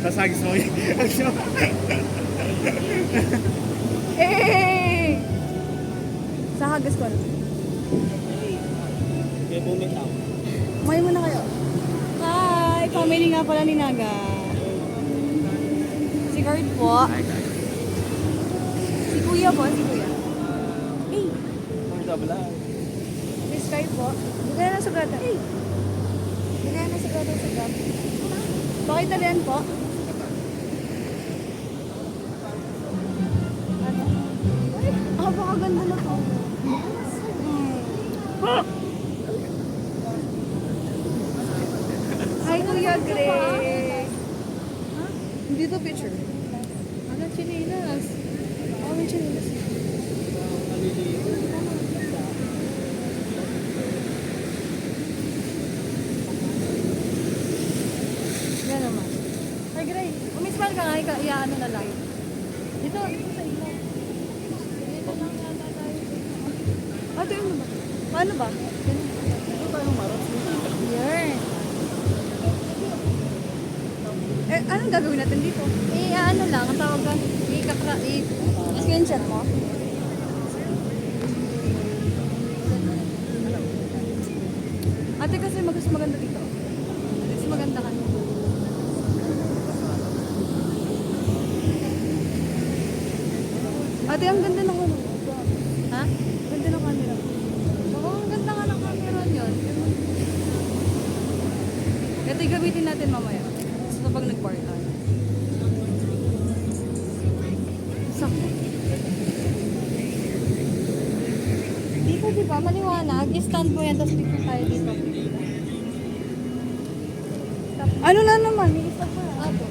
Sasagis mo yun. Eh! Sa hagas ko. Kaya bumitaw. Kumain mo na kayo. Hi! Family nga pala ni Naga. Si Kurt po. Si Kuya po, si Kuya. Hey! Si Sky po. Hindi kaya nasa gata. Hey! Hindi kaya nasa gata sa gata. Bakit talian po? Ano? Ay, napakaganda na to. Hi, Kuya Greg. Hindi to picture. Ano, chinilas? Oh, may chinilas. Yan naman. Hi, Greg. Umismal ka nga, ano na live. Dito sa ilo. Dito lang yata tayo. Ah, ito yun ba? Paano ba? Ito tayo marot. Yan. Eh, anong gagawin natin dito? Eh, ano lang, ang tawag doon, i-screenshot mo. Ate, kasi mas maganda dito. Mas maganda ka. Ate, ang ganda ng ano. Ha? Ganda ng camera. Oo, ang ganda nga ng camera yun. Ito yung gamitin natin mamaya. So, pag nag-bar tayo. Sakto. Dito, di ba? Maliwanag. I-stand mo yan, tapos dito tayo dito. Ano na naman? I-stop mo na. Ato.